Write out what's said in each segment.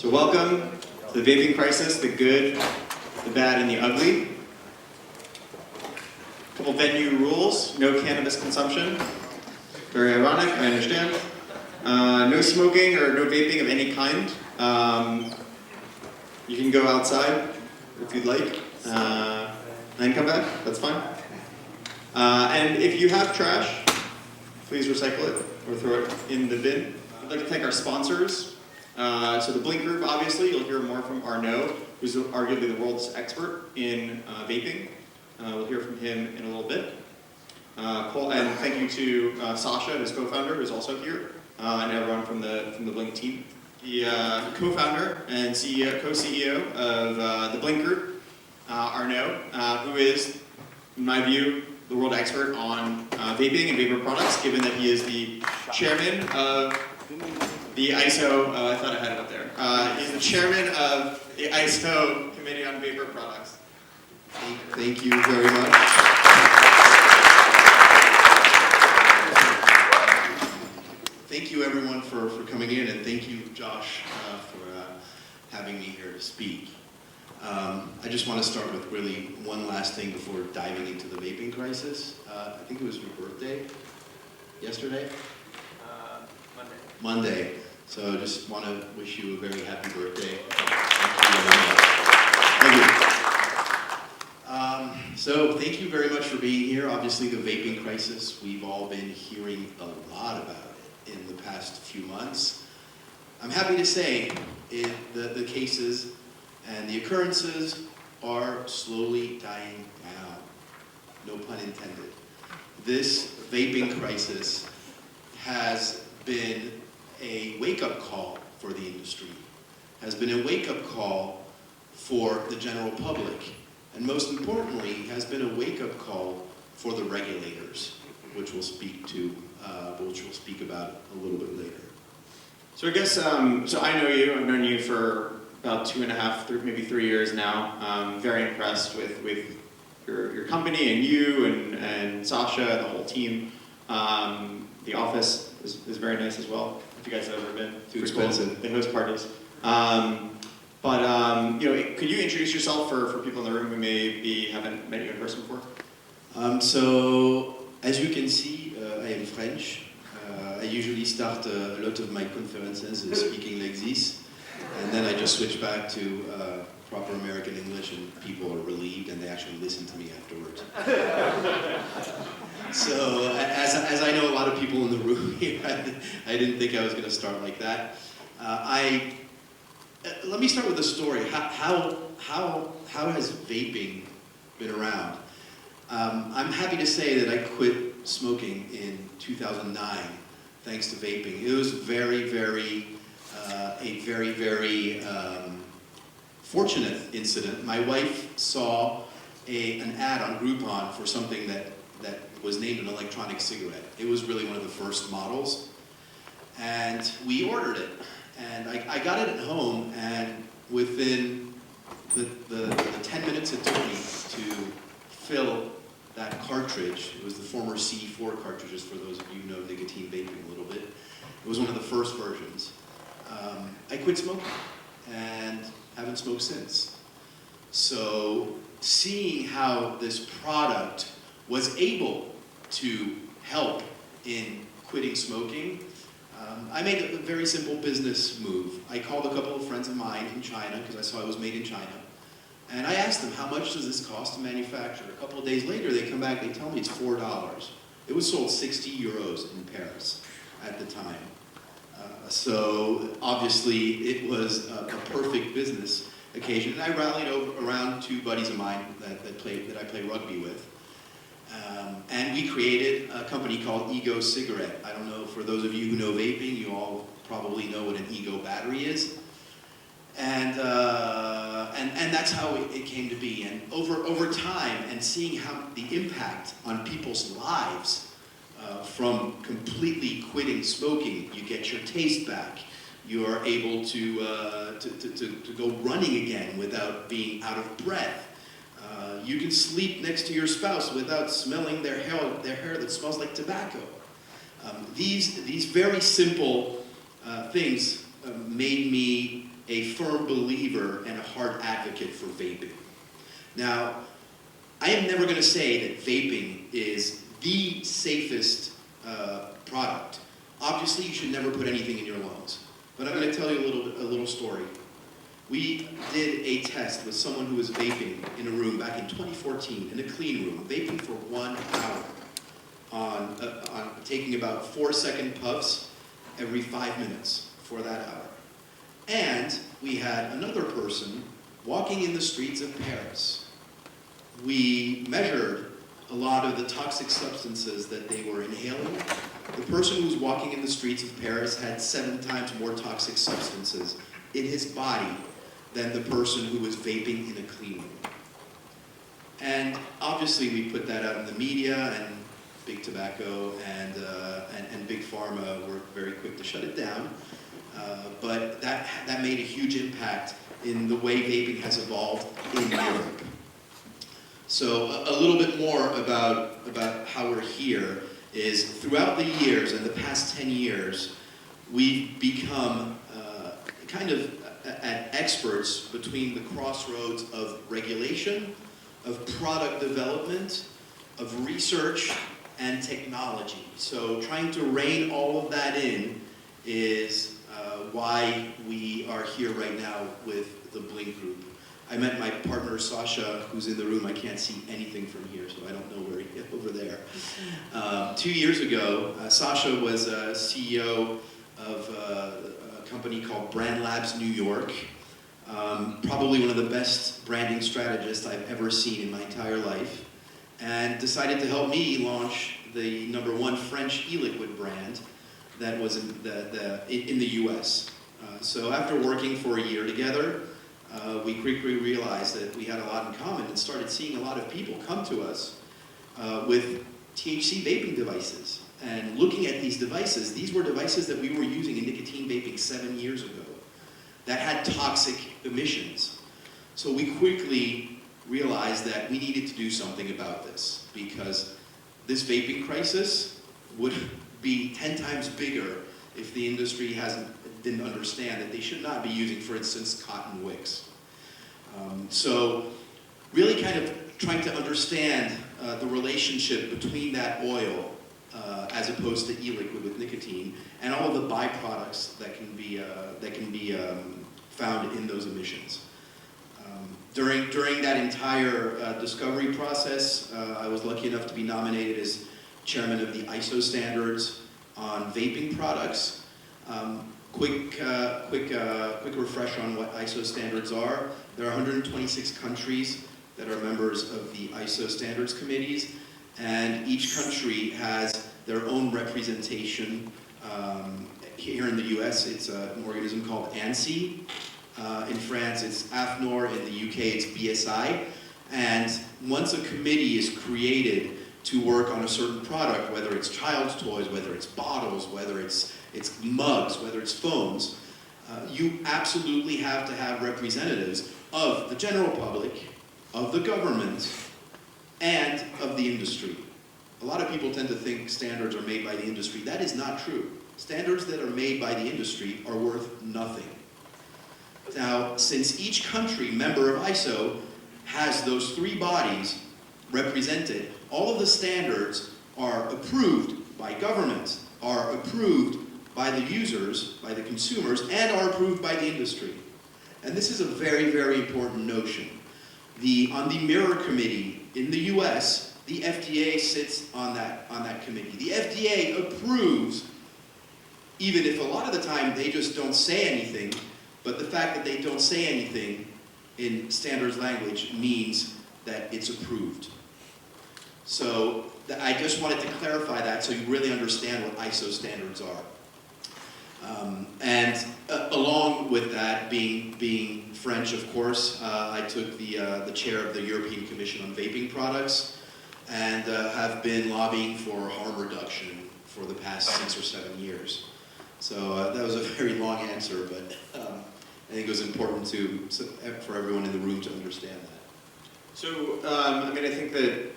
So welcome to the vaping crisis, the good, the bad, and the ugly. A couple venue rules: no cannabis consumption. Very ironic, I understand. No smoking or no vaping of any kind. You can go outside if you'd like, then come back, that's fine. And if you have trash, please recycle it or throw it in the bin. I'd like to thank our sponsors. So the Blinc group, obviously, you'll hear more from Arnaud, who's arguably the world's expert in vaping. We'll hear from him in a little bit. And thank you to Sasha, his co-founder, who's also here, and everyone from the Blinc team. The co-founder and co-CEO of the Blinc group, Arnaud, who is, in my view, the world expert on vaping and vapor products, given that he is the chairman of the ISO, I thought I had it up there. He's the chairman of the ISO Committee on Vapor Products. Thank you very much. Thank you everyone for coming in, and thank you, Josh, for having me here to speak. I just want to start with really one last thing before diving into the vaping crisis. I think it was your birthday yesterday? Monday. So I just want to wish you a very happy birthday. Thank you. So thank you very much for being here. Obviously the vaping crisis, we've all been hearing a lot about it in the past few months. I'm happy to say the cases and the occurrences are slowly dying down. No pun intended. This vaping crisis has been a wake-up call for the industry, has been a wake-up call for the general public, and most importantly, has been a wake-up call for the regulators, which we'll speak about a little bit later. So I guess, so I know you, I've known you for about 2.5, maybe 3 years now. I'm very impressed with your company and you and Sasha and the whole team. The office is very nice as well. If you guys have ever been, too expensive. They host parties. Could you introduce yourself for people in the room who maybe haven't met you in person before? So, as you can see, I am French. I usually start a lot of my conferences speaking like this, and then I just switch back to proper American English, and people are relieved and they actually listen to me afterwards. So, as I know a lot of people in the room here, I didn't think I was going to start like that. Let me start with a story. How has vaping been around? I'm happy to say that I quit smoking in 2009, thanks to vaping. It was a very fortunate incident. My wife saw an ad on Groupon for something that was named an electronic cigarette. It was really one of the first models, and we ordered it. And I got it at home, and within the 10 minutes it took me to fill that cartridge, it was the former C4 cartridges, for those of you who know nicotine vaping a little bit. It was one of the first versions. I quit smoking and haven't smoked since. So seeing how this product was able to help in quitting smoking, I made a very simple business move. I called a couple of friends of mine in China, because I saw it was made in China, and I asked them, how much does this cost to manufacture? A couple of days later, they come back, they tell me it's $4. It was sold 60 euros in Paris at the time. So obviously it was a perfect business occasion, and I rallied around two buddies of mine that I play rugby with. And we created a company called Ego Cigarette. I don't know, for those of you who know vaping, you all probably know what an Ego battery is. And that's how it came to be. And over time, and seeing how the impact on people's lives from completely quitting smoking, you get your taste back. You are able to go running again without being out of breath. You can sleep next to your spouse without smelling their hair that smells like tobacco. These very simple things made me a firm believer and a hard advocate for vaping. Now, I am never going to say that vaping is the safest product. Obviously, you should never put anything in your lungs. But I'm going to tell you a little story. We did a test with someone who was vaping in a room back in 2014, in a clean room, vaping for 1 hour, on taking about 4-second puffs every 5 minutes for that hour. And we had another person walking in the streets of Paris. We measured a lot of the toxic substances that they were inhaling. The person who was walking in the streets of Paris had 7 times more toxic substances in his body than the person who was vaping in a clean room. And obviously we put that out in the media, and Big Tobacco and Big Pharma were very quick to shut it down. But that made a huge impact in the way vaping has evolved in Europe. So a little bit more about how we're here is throughout the years, in the past 10 years, we've become kind of experts between the crossroads of regulation, of product development, of research, and technology. So trying to rein all of that in is why we are here right now with the Blinc group. I met my partner Sasha, who's in the room. I can't see anything from here, so I don't know where he is over there. 2 years ago, Sasha was CEO of a company called Brand Labs New York. Probably one of the best branding strategists I've ever seen in my entire life, and decided to help me launch the #1 French e-liquid brand that was in the US. So after working for a year together, we quickly realized that we had a lot in common and started seeing a lot of people come to us with THC vaping devices. And looking at these devices, these were devices that we were using in nicotine vaping 7 years ago that had toxic emissions. So we quickly realized that we needed to do something about this, because this vaping crisis would be 10 times bigger if the industry didn't understand that they should not be using, for instance, cotton wicks. So really kind of trying to understand the relationship between that oil as opposed to e-liquid with nicotine, and all of the byproducts that can be found in those emissions. During that entire discovery process, I was lucky enough to be nominated as chairman of the ISO standards on vaping products. Quick refresh on what ISO standards are. There are 126 countries that are members of the ISO standards committees, and each country has their own representation. Here in the US, it's an organism called ANSI. In France, it's AFNOR. In the UK, it's BSI. And once a committee is created to work on a certain product, whether it's child's toys, whether it's bottles, whether it's mugs, whether it's phones, you absolutely have to have representatives of the general public, of the government, and of the industry. A lot of people tend to think standards are made by the industry. That is not true. Standards that are made by the industry are worth nothing. Now, since each country member of ISO has those 3 bodies represented, all of the standards are approved by government, are approved by the users, by the consumers, and are approved by the industry. And this is a very, very important notion. On the Mirror Committee in the US, the FDA sits on that committee. The FDA approves, even if a lot of the time they just don't say anything, but the fact that they don't say anything in standards language means that it's approved. So I just wanted to clarify that so you really understand what ISO standards are. And along with that, being French, of course, I took the chair of the European Commission on Vaping Products, and have been lobbying for harm reduction for the past 6 or 7 years. So that was a very long answer, but I think it was important for everyone in the room to understand that. So, I think that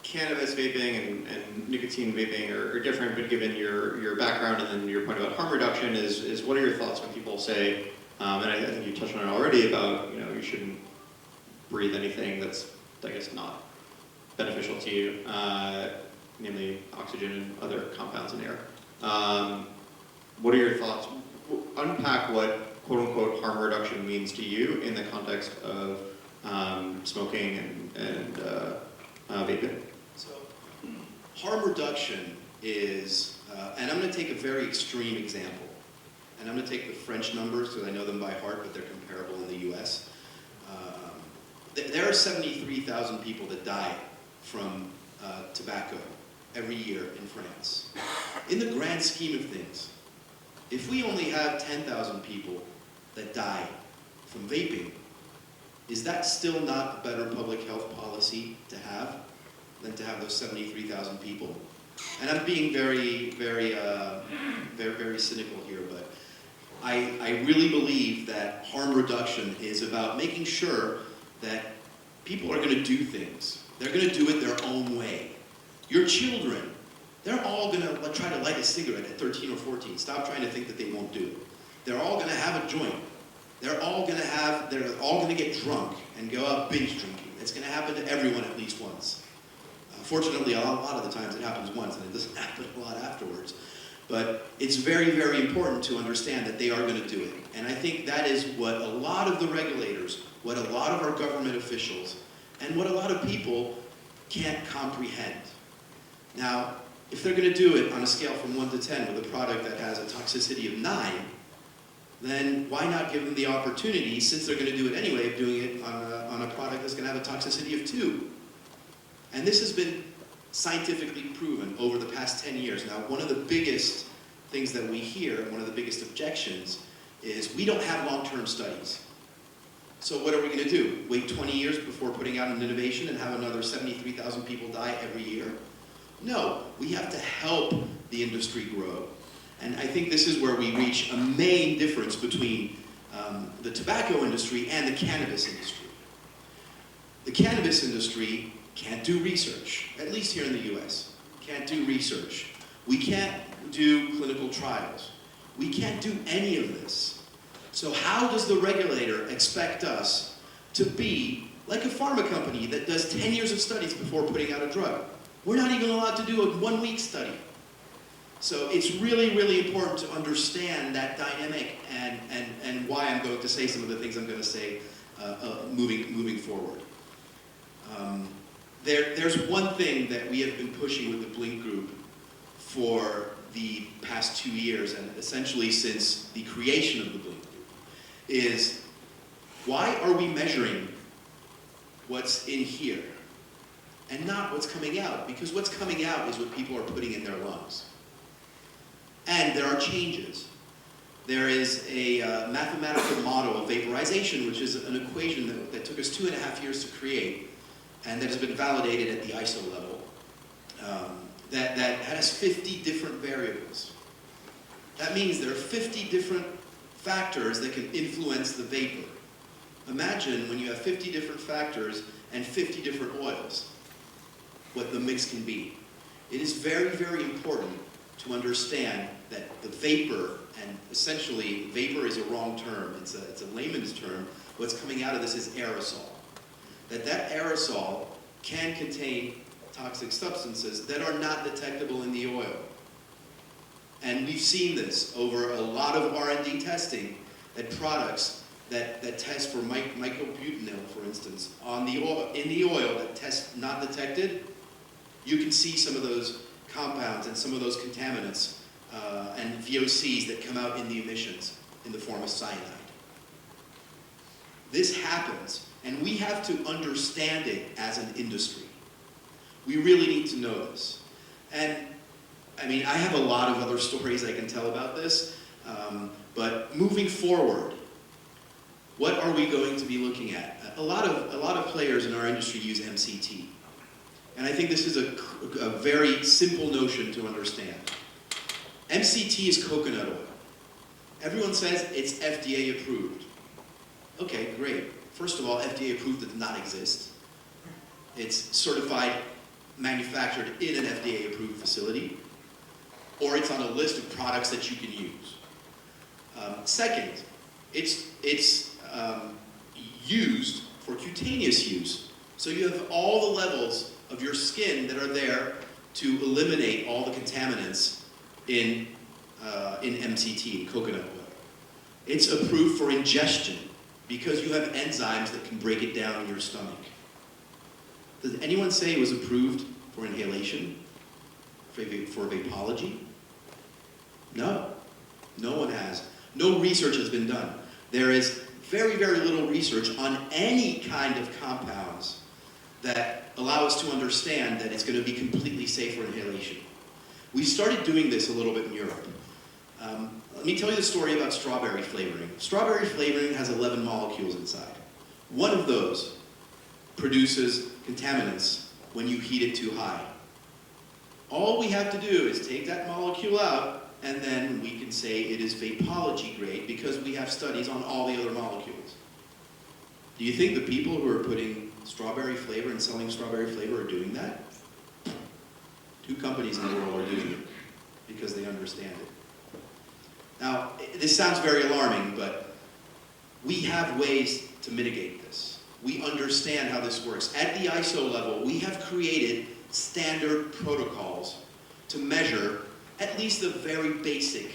cannabis vaping and nicotine vaping are different, but given your background and then your point about harm reduction, is what are your thoughts when people say And I think you touched on it already about, you shouldn't breathe anything that's, I guess, not beneficial to you, namely oxygen and other compounds in air. What are your thoughts? Unpack what quote-unquote harm reduction means to you in the context of smoking and vaping. So, harm reduction is, and I'm going to take a very extreme example, and I'm going to take the French numbers because I know them by heart, but they're comparable in the US. There are 73,000 people that die from tobacco every year in France. In the grand scheme of things, if we only have 10,000 people that die from vaping, is that still not a better public health policy to have than to have those 73,000 people? And I'm being very, very, very cynical here, but I really believe that harm reduction is about making sure that people are going to do things. They're going to do it their own way. Your children, they're all going to try to light a cigarette at 13 or 14. Stop trying to think that they won't do it. They're all going to have a joint. They're all going to get drunk and go out binge drinking. It's going to happen to everyone at least once. Fortunately, a lot of the times it happens once and it doesn't happen a lot afterwards. But it's very, very important to understand that they are going to do it. And I think that is what a lot of the regulators, what a lot of our government officials, and what a lot of people can't comprehend. Now, if they're going to do it on a scale from 1 to 10 with a product that has a toxicity of 9, then why not give them the opportunity, since they're going to do it anyway, of doing it on a product that's going to have a toxicity of 2? And this has been scientifically proven over the past 10 years. Now, one of the biggest things that we hear, one of the biggest objections, is we don't have long-term studies. So what are we going to do? Wait 20 years before putting out an innovation and have another 73,000 people die every year? No, we have to help the industry grow. And I think this is where we reach a main difference between the tobacco industry and the cannabis industry. The cannabis industry can't do research, at least here in the US. Can't do research. We can't do clinical trials. We can't do any of this. So how does the regulator expect us to be like a pharma company that does 10 years of studies before putting out a drug? We're not even allowed to do a 1-week study. So it's really, really important to understand that dynamic and why I'm going to say some of the things I'm going to say moving forward. There's one thing that we have been pushing with the Blinc group for the past 2 years, and essentially since the creation of the Blinc group, is why are we measuring what's in here and not what's coming out? Because what's coming out is what people are putting in their lungs. And there are changes. There is a mathematical model of vaporization, which is an equation that took us 2.5 years to create, and that has been validated at the ISO level, that has 50 different variables. That means there are 50 different factors that can influence the vapor. Imagine when you have 50 different factors and 50 different oils, what the mix can be. It is very, very important to understand that the vapor, and essentially vapor is a wrong term, it's a layman's term, what's coming out of this is aerosol. That aerosol can contain toxic substances that are not detectable in the oil. And we've seen this over a lot of R&D testing, that products that test for mycobutanil, for instance, in the oil that test not detected, you can see some of those compounds and some of those contaminants and VOCs that come out in the emissions in the form of cyanide. This happens, and we have to understand it as an industry. We really need to know this. And I mean, I have a lot of other stories I can tell about this, but moving forward, what are we going to be looking at? A lot of players in our industry use MCT. And I think this is a very simple notion to understand. MCT is coconut oil. Everyone says it's FDA approved. Okay, great. First of all, FDA approved does not exist. It's certified, manufactured in an FDA approved facility, or it's on a list of products that you can use. Second, It's used for cutaneous use. So you have all the levels of your skin that are there to eliminate all the contaminants in MCT, in coconut oil. It's approved for ingestion because you have enzymes that can break it down in your stomach. Does anyone say it was approved for inhalation, for vapology? No, no one has. No research has been done. There is very, very little research on any kind of compounds that allow us to understand that it's going to be completely safe for inhalation. We started doing this a little bit in Europe. Let me tell you the story about strawberry flavoring. Strawberry flavoring has 11 molecules inside. One of those produces contaminants when you heat it too high. All we have to do is take that molecule out, and then we can say it is vapology grade because we have studies on all the other molecules. Do you think the people who are putting strawberry flavor and selling strawberry flavor are doing that? 2 companies in the world are doing it because they understand it. Now, this sounds very alarming, but we have ways to mitigate this. We understand how this works. At the ISO level, we have created standard protocols to measure at least the very basic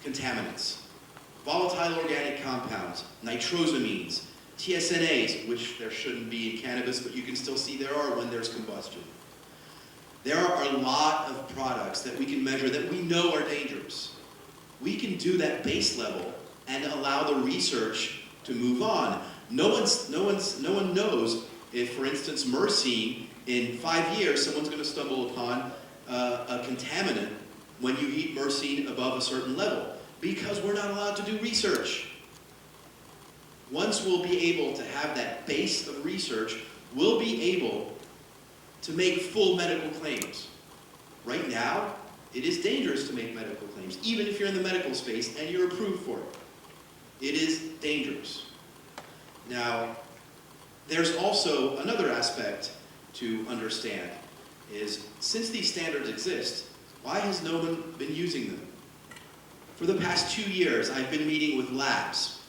contaminants. Volatile organic compounds, nitrosamines, TSNAs, which there shouldn't be in cannabis, but you can still see there are when there's combustion. There are a lot of products that we can measure that we know are dangerous. We can do that base level and allow the research to move on. No one knows if, for instance, myrcene, in 5 years, someone's going to stumble upon a contaminant when you heat myrcene above a certain level, because we're not allowed to do research. Once we'll be able to have that base of research, we'll be able to make full medical claims. Right now, it is dangerous to make medical claims, even if you're in the medical space and you're approved for it. It is dangerous. Now, there's also another aspect to understand, is since these standards exist, why has no one been using them? For the past 2 years, I've been meeting with labs,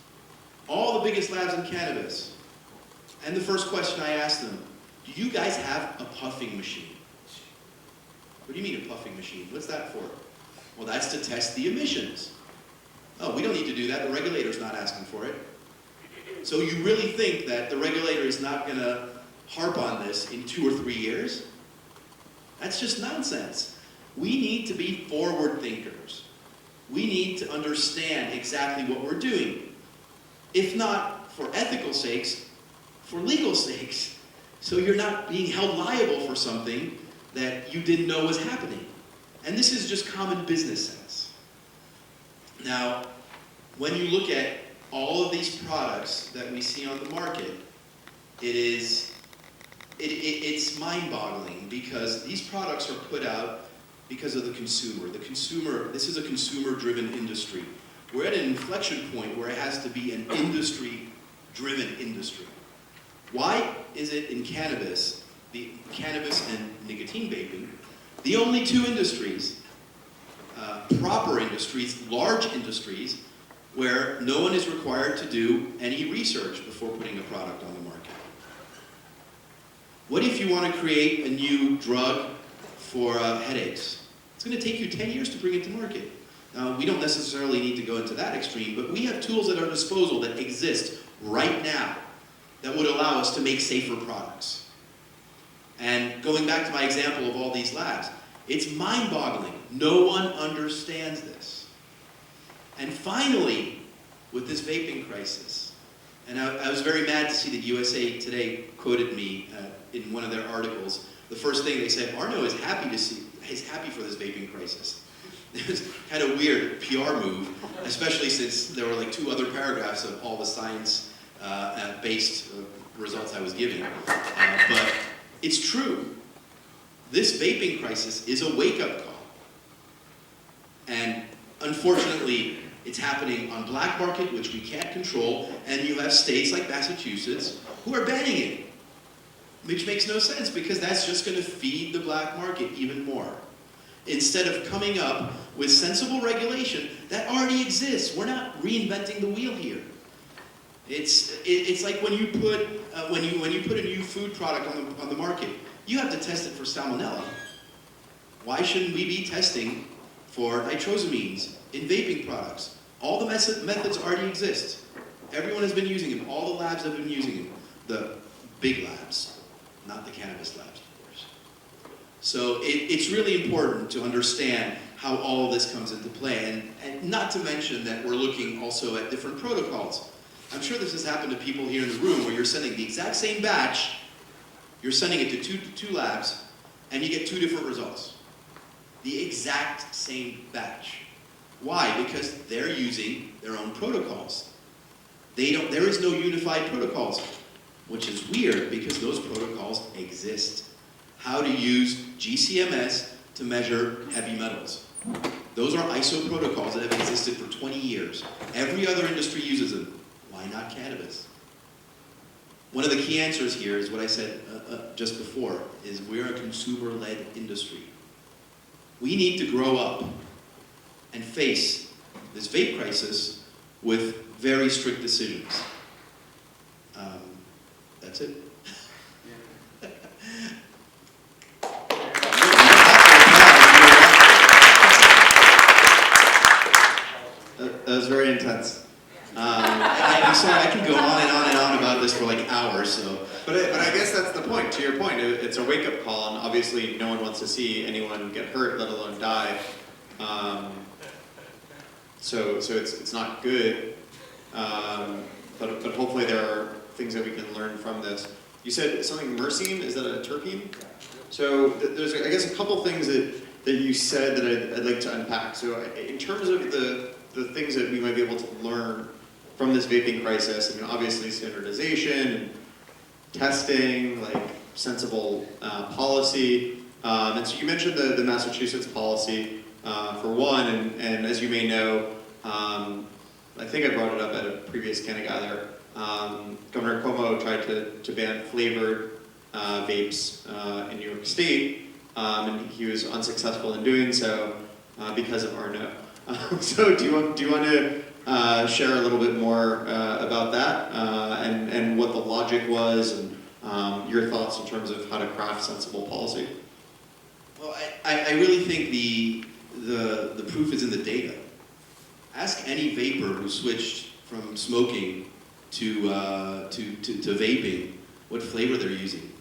all the biggest labs in cannabis. And the first question I asked them, do you guys have a puffing machine? What do you mean a puffing machine? What's that for? Well, that's to test the emissions. Oh, we don't need to do that. The regulator's not asking for it. So you really think that the regulator is not going to harp on this in 2 or 3 years? That's just nonsense. We need to be forward thinkers. We need to understand exactly what we're doing. If not for ethical sakes, for legal sakes. So you're not being held liable for something that you didn't know was happening. And this is just common business sense. Now, when you look at all of these products that we see on the market, it's mind-boggling because these products are put out because of the consumer. This is a consumer-driven industry. We're at an inflection point where it has to be an industry-driven industry. Why is it in cannabis, the cannabis and nicotine vaping, the only 2 industries, proper industries, large industries, where no one is required to do any research before putting a product on the market? What if you want to create a new drug for headaches? It's going to take you 10 years to bring it to market. Now, we don't necessarily need to go into that extreme, but we have tools at our disposal that exist right now that would allow us to make safer products. And going back to my example of all these labs, it's mind-boggling. No one understands this. And finally, with this vaping crisis, and I was very mad to see that USA Today quoted me in one of their articles. The first thing they said, Arnaud is happy for this vaping crisis. It was kind of weird PR move, especially since there were like 2 other paragraphs of all the science-based results I was giving. But it's true. This vaping crisis is a wake-up call. And unfortunately, it's happening on black market, which we can't control, and you have states like Massachusetts who are banning it, which makes no sense because that's just going to feed the black market even more. Instead of coming up with sensible regulation that already exists. We're not reinventing the wheel here. It's like when you put when you put a new food product on the market, you have to test it for salmonella. Why shouldn't we be testing for nitrosamines in vaping products? All the methods already exist. Everyone has been using them. All the labs have been using them. The big labs, not the cannabis labs, of course. So it's really important to understand how all of this comes into play, and not to mention that we're looking also at different protocols. I'm sure this has happened to people here in the room where you're sending the exact same batch, you're sending it to two labs, and you get two different results. The exact same batch. Why? Because they're using their own protocols. There is no unified protocols, which is weird because those protocols exist. How to use GCMS to measure heavy metals. Those are ISO protocols that have existed for 20 years. Every other industry uses them. Why not cannabis? One of the key answers here is what I said just before, is we're a consumer-led industry. We need to grow up and face this vape crisis with very strict decisions. That's it. That was very intense. I'm sorry, I can go on and on and on about this for like hours. So, but I guess that's the point. To your point, it's a wake-up call, and obviously no one wants to see anyone get hurt, let alone die. So it's not good. But hopefully there are things that we can learn from this. You said something myrcene. Is that a terpene? So there's, I guess, a couple things that you said that I'd like to unpack. So in terms of the things that we might be able to learn from this vaping crisis, I mean, obviously standardization and testing, like sensible policy. And so you mentioned the Massachusetts policy for one, and as you may know, I think I brought it up at a previous Cannagather. Governor Cuomo tried to ban flavored vapes in New York State, and he was unsuccessful in doing so because of Arnaud. So do you want to share a little bit more about that and what the logic was and your thoughts in terms of how to craft sensible policy? well, I really think the proof is in the data. Ask any vapor who switched from smoking to vaping what flavor they're using.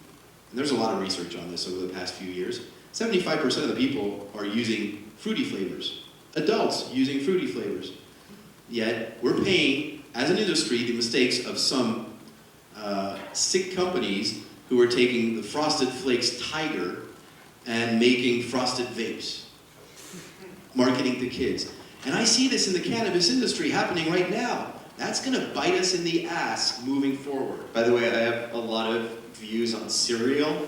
And there's a lot of research on this over the past few years. 75% of the people are using fruity flavors. Adults using fruity flavors. Yet we're paying, as an industry, the mistakes of some sick companies who are taking the Frosted Flakes Tiger and making frosted vapes, marketing to kids. And I see this in the cannabis industry happening right now. That's going to bite us in the ass moving forward. By the way, I have a lot of views on cereal,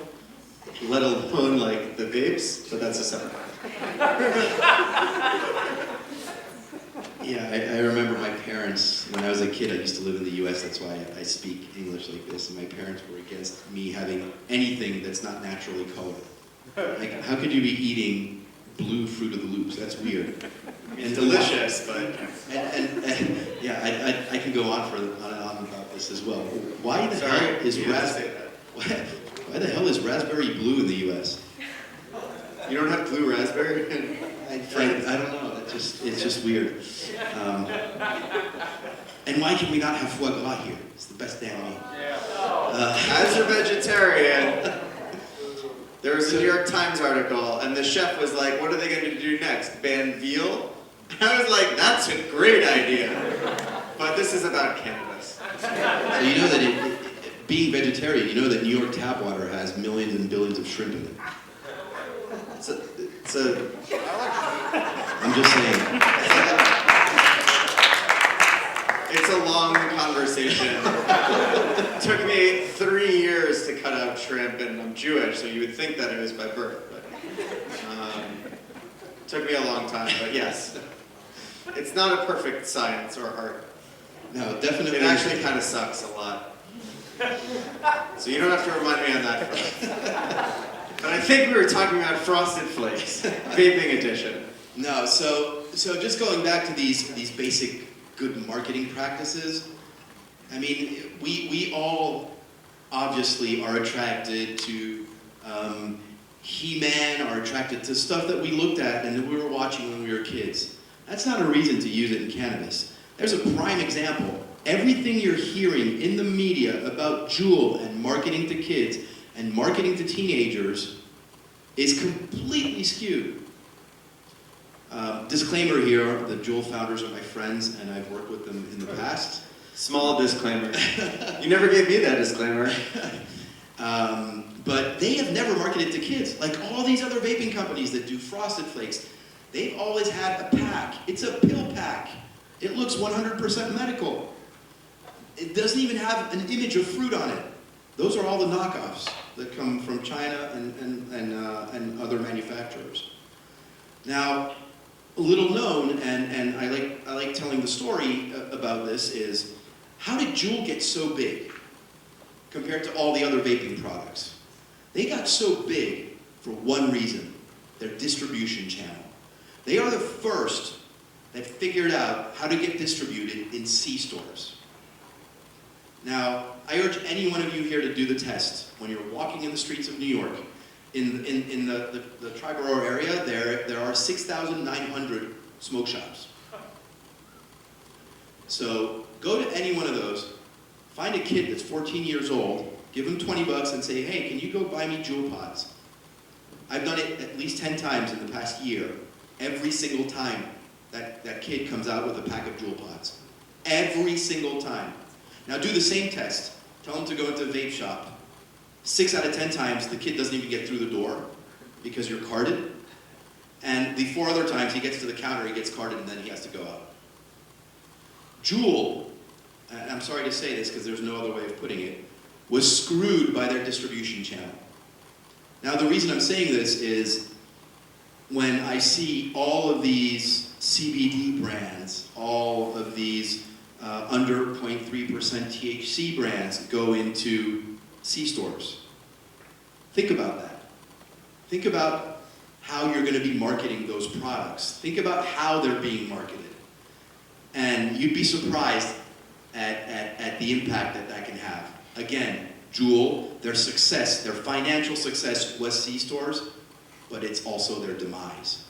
let alone like the vapes, but that's a separate. Yeah, I remember my parents, when I was a kid, I used to live in the US, that's why I speak English like this, and my parents were against me having anything that's not naturally colored. Like, how could you be eating blue Fruit of the Loops? That's weird. It's delicious, but... And yeah, I can go on and on about this as well. Why the hell is raspberry blue in the US? You don't have blue raspberry? I don't know. It's just weird. And why can we not have foie gras here? It's the best damn meat. As a vegetarian, there was a New York Times article, and the chef was like, what are they going to do next? Ban veal? And I was like, that's a great idea. But this is about cannabis. So you know that being vegetarian, you know that New York tap water has millions and billions of shrimp in it. I'm just saying. It's a long conversation. It took me 3 years to cut out shrimp, and I'm Jewish, so you would think that it was by birth. But it took me a long time, but yes. It's not a perfect science or art. No, definitely. It actually kind of sucks a lot. So you don't have to remind me on that front. But I think we were talking about Frosted Flakes, vaping edition. No, so just going back to these basic good marketing practices, I mean, we all obviously are attracted to He-Man, are attracted to stuff that we looked at and that we were watching when we were kids. That's not a reason to use it in cannabis. There's a prime example. Everything you're hearing in the media about Juul and marketing to kids and marketing to teenagers is completely skewed. Disclaimer here, the Juul founders are my friends and I've worked with them in the past. Small disclaimer. You never gave me that disclaimer. But they have never marketed to kids. Like all these other vaping companies that do Frosted Flakes, they've always had a pack. It's a pill pack. It looks 100% medical. It doesn't even have an image of fruit on it. Those are all the knockoffs that come from China and other manufacturers. Now, a little known, and I like telling the story about this, is how did Juul get so big compared to all the other vaping products? They got so big for one reason, their distribution channel. They are the first that figured out how to get distributed in C-stores. Now, I urge any one of you here to do the test. When you're walking in the streets of New York, in the Triborough area, there are 6,900 smoke shops. So go to any one of those, find a kid that's 14 years old, give him 20 bucks and say, hey, can you go buy me Juul pods? I've done it at least 10 times in the past year. Every single time that kid comes out with a pack of Juul pods. Every single time. Now do the same test. Tell him to go into a vape shop. 6 out of 10 times, the kid doesn't even get through the door because you're carded. And the 4 other times, he gets to the counter, he gets carded, and then he has to go out. Juul, and I'm sorry to say this because there's no other way of putting it, was screwed by their distribution channel. Now the reason I'm saying this is when I see all of these CBD brands, all of these under 0.3% THC brands go into C-stores. Think about that. Think about how you're going to be marketing those products. Think about how they're being marketed. And you'd be surprised at the impact that can have. Again, Juul, their success, their financial success was C-stores, but it's also their demise.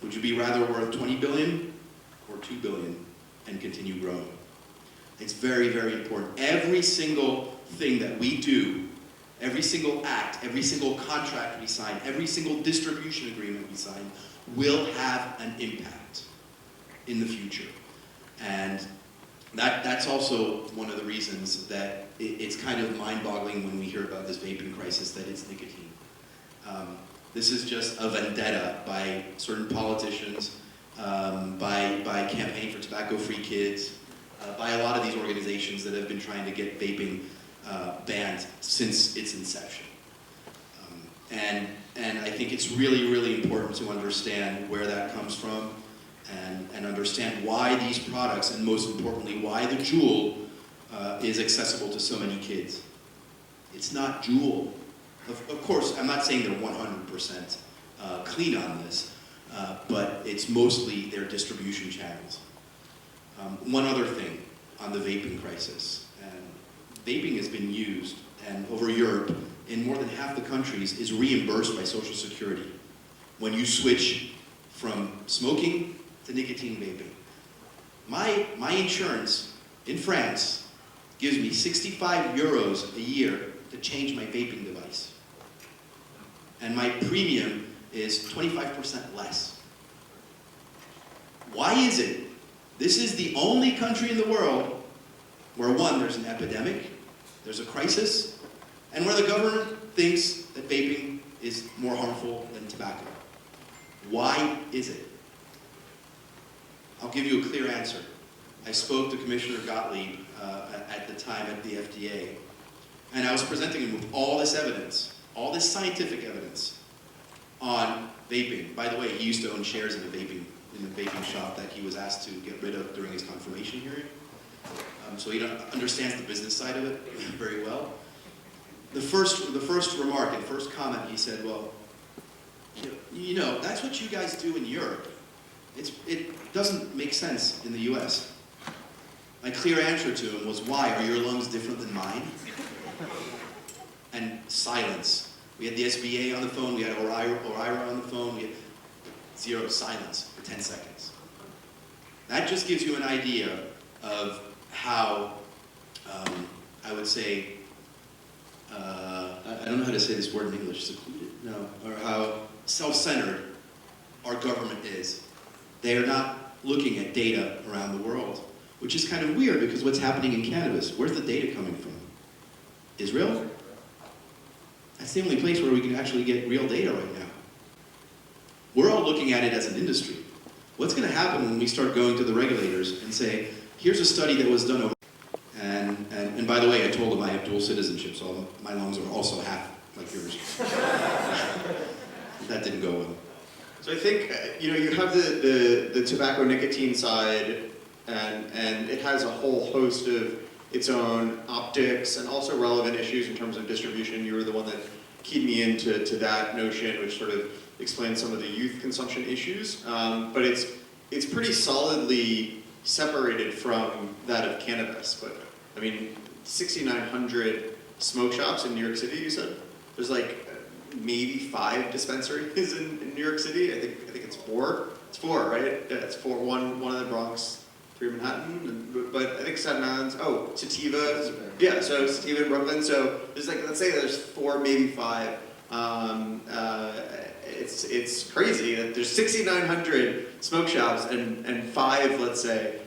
Would you be rather worth 20 billion or 2 billion and continue growing? It's very, very important. Every single thing that we do, every single act, every single contract we sign, every single distribution agreement we sign will have an impact in the future. And that's also one of the reasons that it's kind of mind-boggling when we hear about this vaping crisis, that it's nicotine. This is just a vendetta by certain politicians, by Campaign for Tobacco-Free Kids, by a lot of these organizations that have been trying to get vaping banned since its inception. And I think it's really, really important to understand where that comes from and understand why these products, and most importantly, why the Juul is accessible to so many kids. It's not Juul. Of course, I'm not saying they're 100% clean on this, but it's mostly their distribution channels. One other thing on the vaping crisis. Vaping has been used, and over Europe, in more than half the countries, is reimbursed by Social Security when you switch from smoking to nicotine vaping. My insurance in France gives me 65 euros a year to change my vaping device. And my premium is 25% less. Why is it? This is the only country in the world where, one, there's an epidemic, there's a crisis, and where the government thinks that vaping is more harmful than tobacco. Why is it? I'll give you a clear answer. I spoke to Commissioner Gottlieb at the time at the FDA, and I was presenting him with all this evidence, all this scientific evidence on vaping. By the way, he used to own shares in a vaping shop that he was asked to get rid of during his confirmation hearing. So he understands the business side of it very well. The first remark and first comment, he said, well, you know, that's what you guys do in Europe. It doesn't make sense in the US. My clear answer to him was, why? Are your lungs different than mine? And silence. We had the SBA on the phone, we had OIRA on the phone, we had zero silence for 10 seconds. That just gives you an idea of how, I would say, I don't know how to say this word in English, secluded? No. Or how self-centered our government is. They are not looking at data around the world, which is kind of weird because what's happening in cannabis, where's the data coming from? Israel? That's the only place where we can actually get real data right now. We're all looking at it as an industry. What's going to happen when we start going to the regulators and say, here's a study that was done over, and by the way, I told them I have dual citizenship, so my lungs are also half like yours. That didn't go well. So I think, you have the tobacco nicotine side, and it has a whole host of its own optics and also relevant issues in terms of distribution. You were the one that keyed me into that notion, which sort of explains some of the youth consumption issues. But it's pretty solidly separated from that of cannabis. But I mean, 6,900 smoke shops in New York City, you said? There's like maybe 5 dispensaries in New York City. I think it's 4. It's 4, right? Yeah, it's 4. One in the Bronx, 3 in Manhattan. But I think Staten Island's, Sativa. Yeah, so Sativa in Brooklyn. So there's let's say there's 4, maybe 5. It's crazy that there's 6,900 smoke shops and 5, let's say,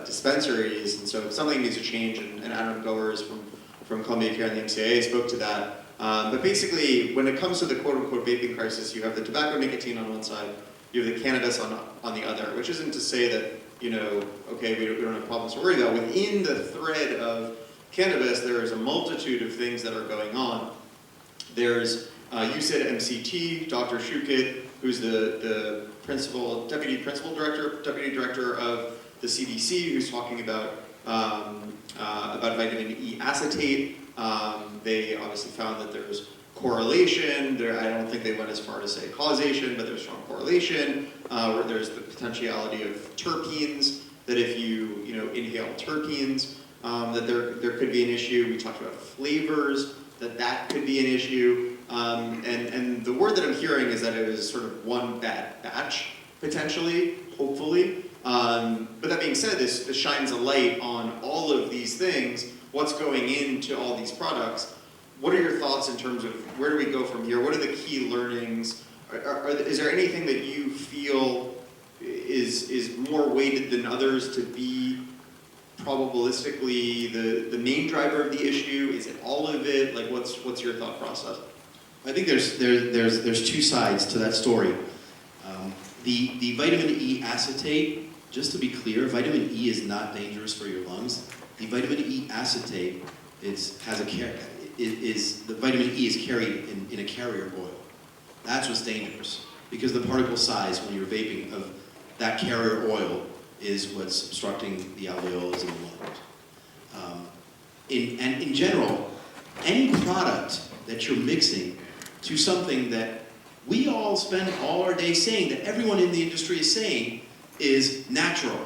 dispensaries, and so something needs to change. And Adam Goers from Columbia Care and the MCA spoke to that. But basically, when it comes to the quote-unquote vaping crisis, you have the tobacco nicotine on one side, you have the cannabis on the other, which isn't to say that, okay, we don't have problems to worry about. Within the thread of cannabis, there is a multitude of things that are going on. There's, you said MCT, Dr. Shukit, who's the deputy director of the CDC, who's talking about vitamin E acetate. They obviously found that there's correlation. I don't think they went as far to say causation, but there's strong correlation. Where there's the potentiality of terpenes, that if you inhale terpenes, that there could be an issue. We talked about flavors, that could be an issue. And the word that I'm hearing is that it was sort of one bad batch, potentially, hopefully. But that being said, this shines a light on all of these things, what's going into all these products. What are your thoughts in terms of where do we go from here? What are the key learnings? Is there anything that you feel is more weighted than others to be probabilistically the main driver of the issue? Is it all of it? Like, what's your thought process? I think there's 2 sides to that story. The vitamin E acetate, just to be clear, vitamin E is not dangerous for your lungs. The vitamin E acetate the vitamin E is carried in a carrier oil. That's what's dangerous, because the particle size when you're vaping of that carrier oil is what's obstructing the alveolus in the lungs. In general, any product that you're mixing to something that we all spend all our day saying, that everyone in the industry is saying, is natural,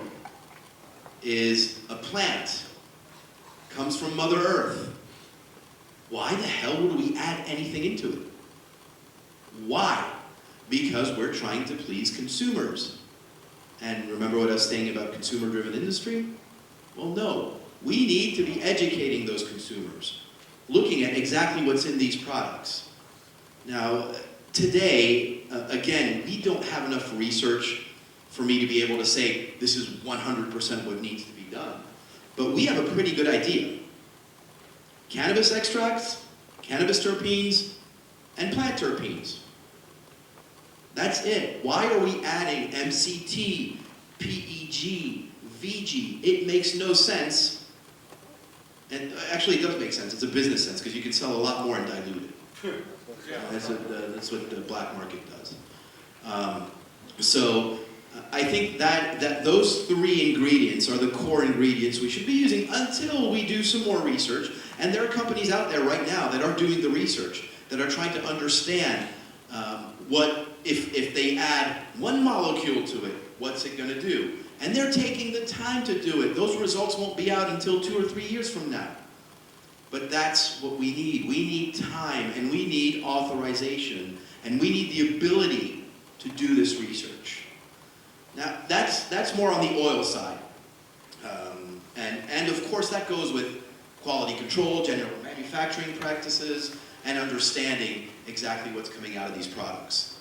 is a plant, comes from Mother Earth. Why the hell would we add anything into it? Why? Because we're trying to please consumers. And remember what I was saying about consumer-driven industry? Well, no. We need to be educating those consumers, looking at exactly what's in these products. Now, today, again, we don't have enough research for me to be able to say this is 100% what needs to be done. But we have a pretty good idea. Cannabis extracts, cannabis terpenes, and plant terpenes. That's it. Why are we adding MCT, PEG, VG? It makes no sense. And actually it does make sense. It's a business sense, because you can sell a lot more and dilute it. That's what the black market does. So I think that those 3 ingredients are the core ingredients we should be using until we do some more research. And there are companies out there right now that are doing the research, that are trying to understand what if they add one molecule to it, what's it going to do? And they're taking the time to do it. Those results won't be out until 2 or 3 years from now. But that's what we need. We need time, and we need authorization, and we need the ability to do this research. Now, that's more on the oil side. And of course, that goes with quality control, general manufacturing practices, and understanding exactly what's coming out of these products.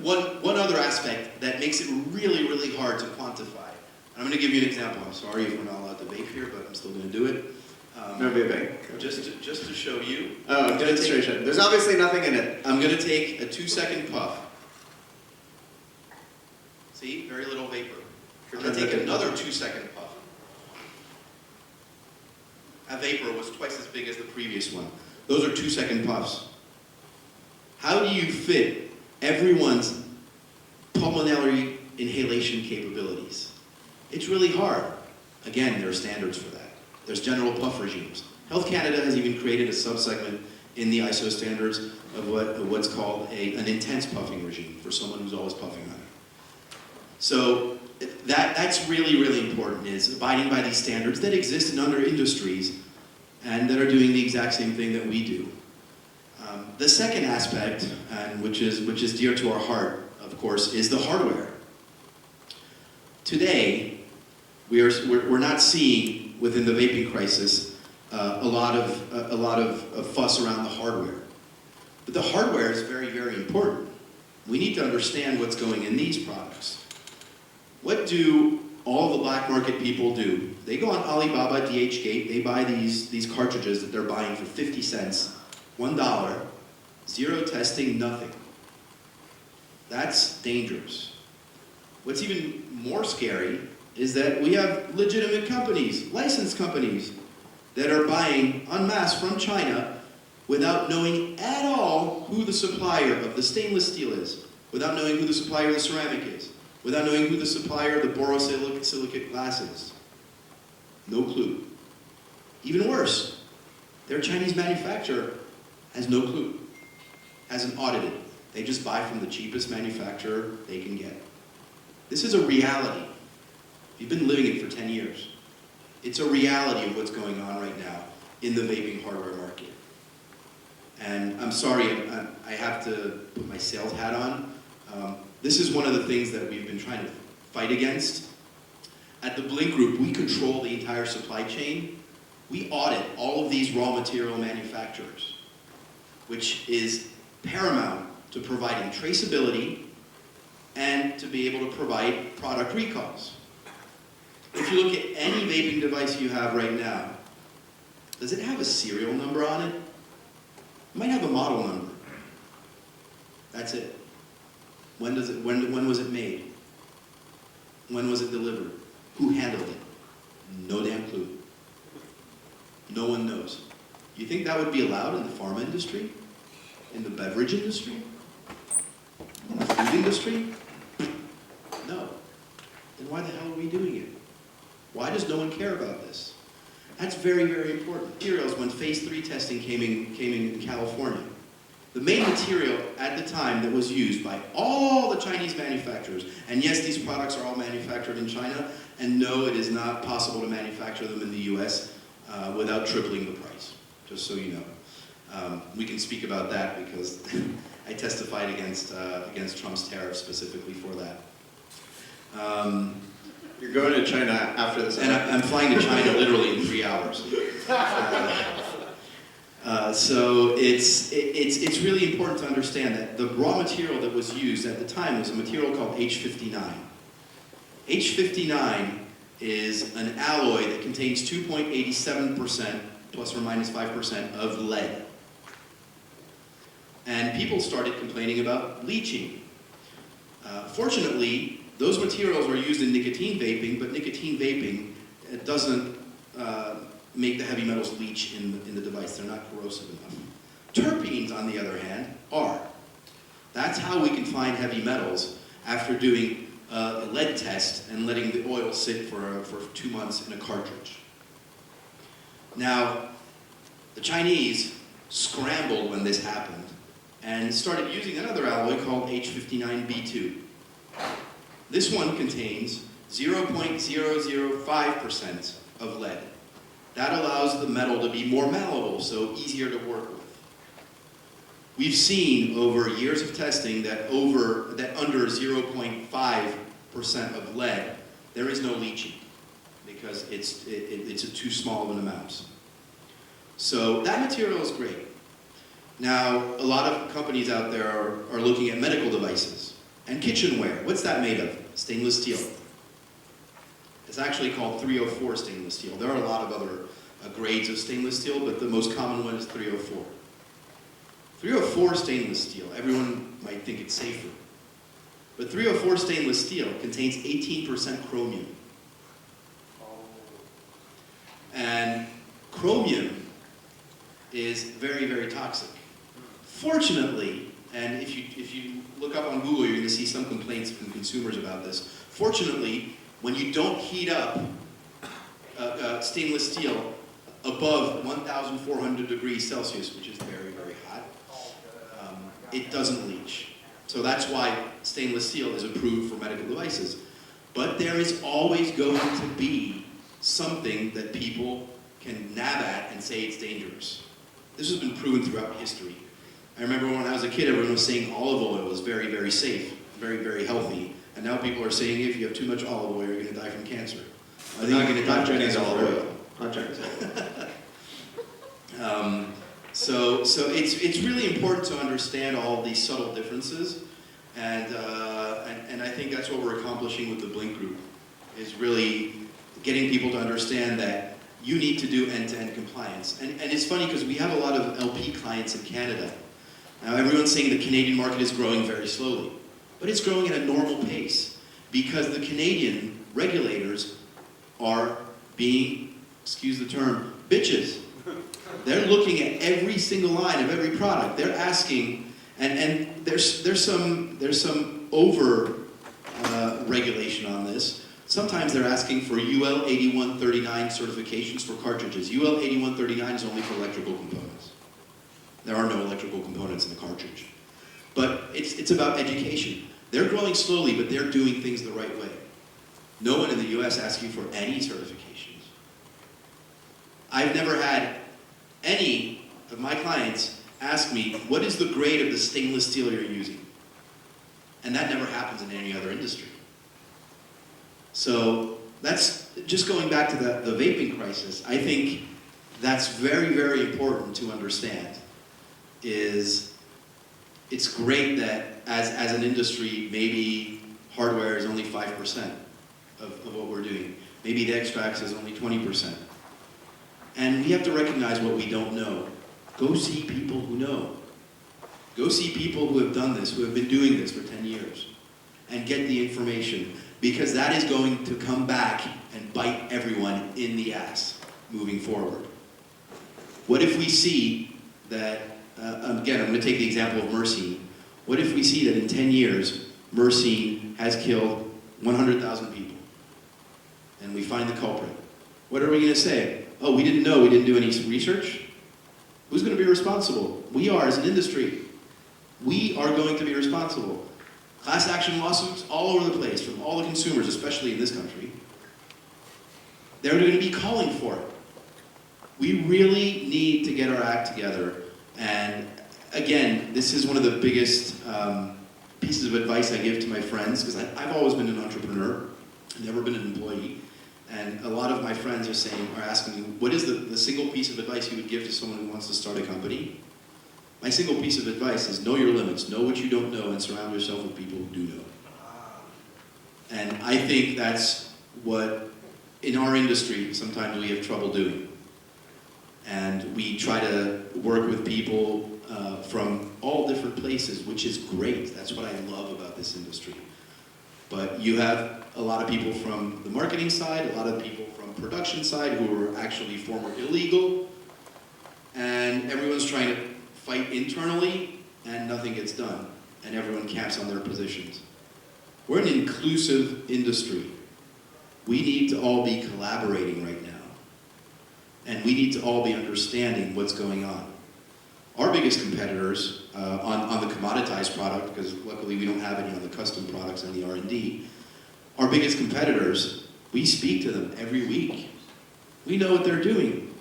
One other aspect that makes it really, really hard to quantify. And I'm going to give you an example. I'm sorry if we're not allowed to vape here, but I'm still going to do it. No vaping. Just to show you. Oh, demonstration. There's obviously nothing in it. I'm going to take a 2-second puff. See, very little vapor. I'm going to take another 2-second puff. That vapor was twice as big as the previous one. Those are 2-second puffs. How do you fit everyone's pulmonary inhalation capabilities? It's really hard. Again, there are standards for that. There's general puff regimes. Health Canada has even created a subsegment in the ISO standards of what's called an intense puffing regime for someone who's always puffing on it. So that's really, really important, is abiding by these standards that exist in other industries and that are doing the exact same thing that we do. The second aspect, and which is dear to our heart, of course, is the hardware. Today, we're not seeing within the vaping crisis a lot of fuss around the hardware, but the hardware is very, very important. We need to understand what's going in these products. What do all the black market people do? They go on Alibaba, DHgate, they buy these cartridges that they're buying for 50 cents, $1, zero testing, nothing. That's dangerous. What's even more scary is that we have legitimate companies, licensed companies, that are buying en masse from China without knowing at all who the supplier of the stainless steel is, without knowing who the supplier of the ceramic is, without knowing who the supplier of the borosilicate glass is. No clue. Even worse, their Chinese manufacturer has no clue, hasn't audited. They just buy from the cheapest manufacturer they can get. This is a reality. You've been living it for 10 years. It's a reality of what's going on right now in the vaping hardware market. And I'm sorry, I have to put my sales hat on. This is one of the things that we've been trying to fight against. At the Blinc Group, we control the entire supply chain. We audit all of these raw material manufacturers, which is paramount to providing traceability and to be able to provide product recalls. If you look at any vaping device you have right now, does it have a serial number on it? It might have a model number. That's it. When was it made? When was it delivered? Who handled it? No damn clue. No one knows. You think that would be allowed in the pharma industry? In the beverage industry? In the food industry? No. Then why the hell are we doing it? Why does no one care about this? That's very, very important. Materials, when phase 3 testing came in California, the main material at the time that was used by all the Chinese manufacturers, and yes, these products are all manufactured in China, and no, it is not possible to manufacture them in the US without tripling the price, just so you know. We can speak about that because I testified against Trump's tariffs specifically for that. You're going to China after this. And I'm flying to China literally in 3 hours. So it's really important to understand that the raw material that was used at the time was a material called H59. H59 is an alloy that contains 2.87% plus or minus 5% of lead. And people started complaining about leaching. Fortunately, those materials are used in nicotine vaping, but nicotine vaping doesn't make the heavy metals leach in the device. They're not corrosive enough. Terpenes, on the other hand, are. That's how we can find heavy metals after doing a lead test and letting the oil sit for 2 months in a cartridge. Now, the Chinese scrambled when this happened and started using another alloy called H59B2. This one contains 0.005% of lead. That allows the metal to be more malleable, so easier to work with. We've seen over years of testing that under 0.5% of lead, there is no leaching because it's too small of an amount. So that material is great. Now, a lot of companies out there are looking at medical devices and kitchenware. What's that made of? Stainless steel. It's actually called 304 stainless steel. There are a lot of other grades of stainless steel, but the most common one is 304. 304 stainless steel, everyone might think it's safer. But 304 stainless steel contains 18% chromium. And chromium is very, very toxic. Fortunately, and if you look up on Google, you're going to see some complaints from consumers about this. Fortunately, when you don't heat up stainless steel above 1,400 degrees Celsius, which is very, very hot, it doesn't leach. So that's why stainless steel is approved for medical devices. But there is always going to be something that people can nab at and say it's dangerous. This has been proven throughout history. I remember when I was a kid, everyone was saying olive oil was very, very safe, very, very healthy. And now people are saying if you have too much olive oil, you're going to die from cancer. I think you're going to die from cancer olive oil. Not Chinese olive oil. So it's really important to understand all of these subtle differences. And I think that's what we're accomplishing with the Blinc group, is really getting people to understand that you need to do end-to-end compliance. And it's funny because we have a lot of LP clients in Canada. Now everyone's saying the Canadian market is growing very slowly, but it's growing at a normal pace because the Canadian regulators are being, excuse the term, bitches. They're looking at every single line of every product. They're asking, and there's some over regulation on this. Sometimes they're asking for UL 8139 certifications for cartridges. UL 8139 is only for electrical components. There are no electrical components in the cartridge. But it's about education. They're growing slowly, but they're doing things the right way. No one in the US asks you for any certifications. I've never had any of my clients ask me, what is the grade of the stainless steel you're using? And that never happens in any other industry. So that's just going back to the vaping crisis. I think that's very, very important to understand. Is it's great that as an industry, maybe hardware is only 5% of what we're doing. Maybe the extracts is only 20%. And we have to recognize what we don't know. Go see people who know. Go see people who have done this, who have been doing this for 10 years, and get the information, because that is going to come back and bite everyone in the ass moving forward. What if we see that, again, I'm going to take the example of Myrcene. What if we see that in 10 years, Myrcene has killed 100,000 people, and we find the culprit? What are we going to say? Oh, we didn't know, we didn't do any research? Who's going to be responsible? We are, as an industry. We are going to be responsible. Class action lawsuits all over the place from all the consumers, especially in this country. They're going to be calling for it. We really need to get our act together. And again, this is one of the biggest pieces of advice I give to my friends, because I've always been an entrepreneur, never been an employee. And a lot of my friends are asking me, what is the single piece of advice you would give to someone who wants to start a company? My single piece of advice is know your limits, know what you don't know, and surround yourself with people who do know. And I think that's what, in our industry, sometimes we have trouble doing. And we try to work with people from all different places, which is great. That's what I love about this industry. But you have a lot of people from the marketing side, a lot of people from production side who are actually former illegal, and everyone's trying to fight internally, and nothing gets done, and everyone camps on their positions. We're an inclusive industry. We need to all be collaborating right now, and we need to all be understanding what's going on. Our biggest competitors on the commoditized product, because luckily we don't have any on the custom products and the R&D, our biggest competitors, we speak to them every week. We know what they're doing.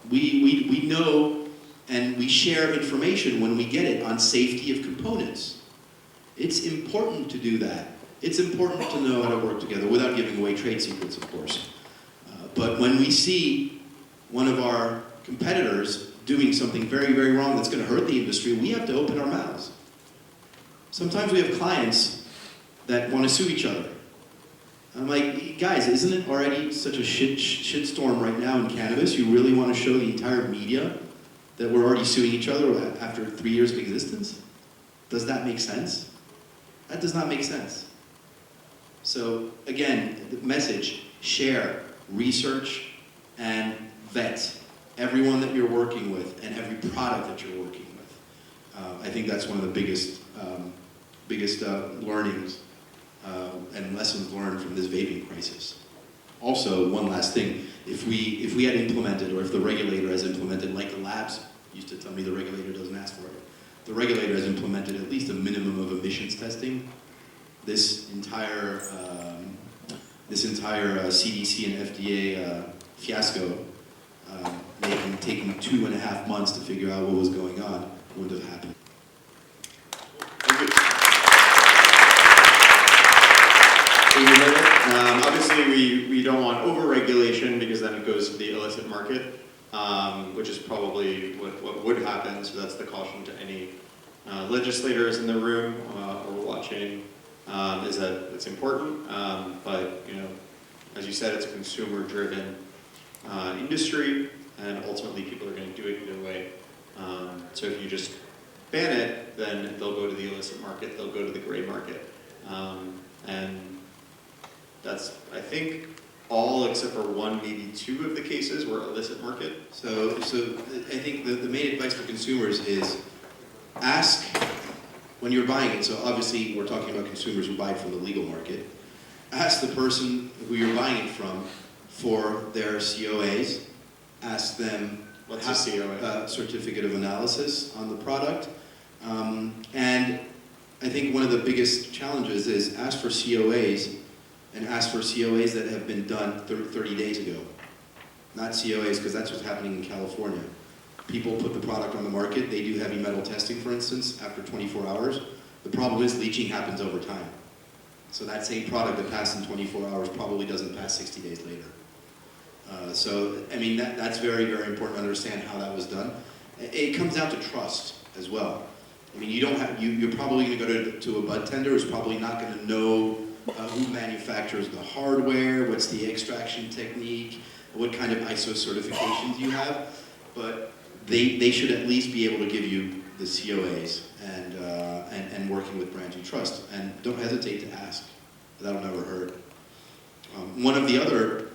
We know and we share information when we get it on safety of components. It's important to do that. It's important to know how to work together without giving away trade secrets, of course. But when we see one of our competitors doing something very, very wrong that's going to hurt the industry, we have to open our mouths. Sometimes we have clients that want to sue each other. I'm like, guys, isn't it already such a shitstorm right now in cannabis? You really want to show the entire media that we're already suing each other after 3 years of existence? Does that make sense? That does not make sense. So again, the message, share, research, and vet everyone that you're working with and every product that you're working with. I think that's one of the biggest learnings and lessons learned from this vaping crisis. Also, one last thing, if we had implemented, or if the regulator has implemented, like the labs used to tell me the regulator doesn't ask for it, the regulator has implemented at least a minimum of emissions testing, this entire CDC and FDA fiasco, taking 2.5 months to figure out what was going on, wouldn't have happened. Obviously, we don't want over-regulation because then it goes to the illicit market, which is probably what would happen. So that's the caution to any legislators in the room or watching, is that it's important. But as you said, it's a consumer-driven industry, and ultimately people are going to do it either way. So if you just ban it, then they'll go to the illicit market, they'll go to the gray market. And that's, I think, all except for one, maybe two of the cases were illicit market. So I think the main advice for consumers is ask when you're buying it. So obviously we're talking about consumers who buy it from the legal market. Ask the person who you're buying it from for their COAs. Ask them what's a COA? Certificate of analysis on the product. And I think one of the biggest challenges is ask for COAs, and ask for COAs that have been done 30 days ago. Not COAs, because that's what's happening in California. People put the product on the market, they do heavy metal testing, for instance, after 24 hours. The problem is leaching happens over time. So that same product that passed in 24 hours probably doesn't pass 60 days later. So, I mean, that's very, very important to understand how that was done. It comes down to trust as well. I mean, you're probably going to go to a bud tender who's probably not going to know who manufactures the hardware, what's the extraction technique, what kind of ISO certifications you have, but they should at least be able to give you the COAs and working with brands you trust. And don't hesitate to ask. That'll never hurt. One of the other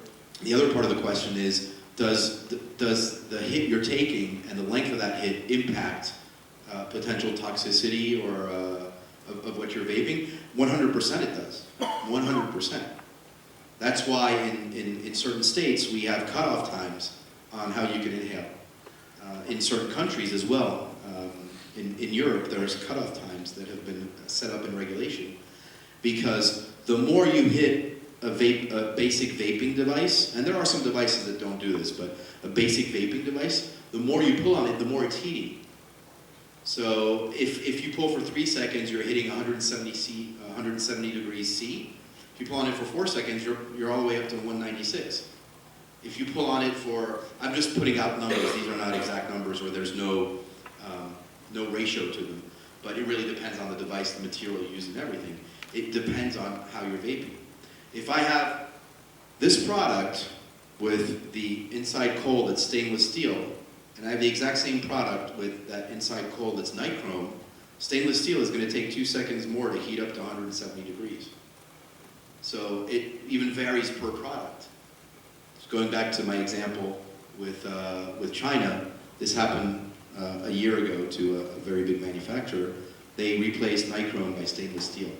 part of the question is, does the hit you're taking and the length of that hit impact potential toxicity or of what you're vaping? 100% it does. 100%. That's why in certain states we have cutoff times on how you can inhale. In certain countries as well, in Europe, there's cutoff times that have been set up in regulation, because the more you hit a basic vaping device, and there are some devices that don't do this, but a basic vaping device, the more you pull on it, the more it's heating. So if you pull for 3 seconds, you're hitting 170 degrees C. If you pull on it for 4 seconds, you're all the way up to 196. If you pull on it for, I'm just putting out numbers, these are not exact numbers, or there's no ratio to them, but it really depends on the device, the material you use, and everything. It depends on how you're vaping. If I have this product with the inside cold that's stainless steel, and I have the exact same product with that inside cold that's nichrome, stainless steel is going to take 2 seconds more to heat up to 170 degrees. So it even varies per product. So going back to my example with China, this happened a year ago to a very big manufacturer. They replaced nichrome by stainless steel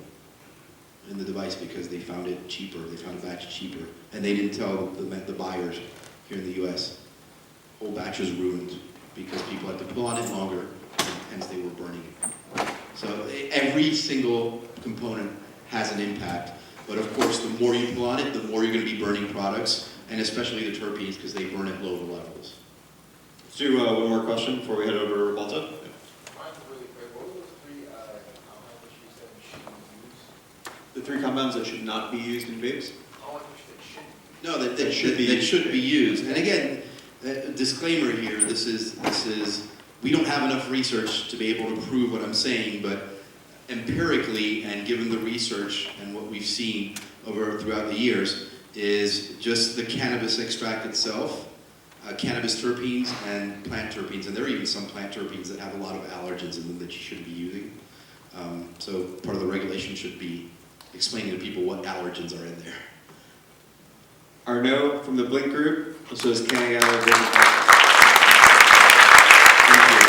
in the device because they found it cheaper. They found a batch cheaper, and they didn't tell the buyers here in the U.S. Whole batches ruined because people had to pull on it longer, and hence they were burning it. So every single component has an impact. But of course, the more you put on it, the more you're going to be burning products, and especially the terpenes, because they burn at lower levels. Let's do one more question before we head over to Balta. Mine's really quick. What were those three compounds that you said shouldn't use? The 3 compounds that should not be used in vapes? Oh, I wish they shouldn't. No, that should be used. And again, a disclaimer here, this is, we don't have enough research to be able to prove what I'm saying, but empirically, and given the research and what we've seen throughout the years, is just the cannabis extract itself, cannabis terpenes and plant terpenes, and there are even some plant terpenes that have a lot of allergens in them that you shouldn't be using. So part of the regulation should be explaining to people what allergens are in there. Arnaud from the Blinc group, also is Cannagather. Thank you.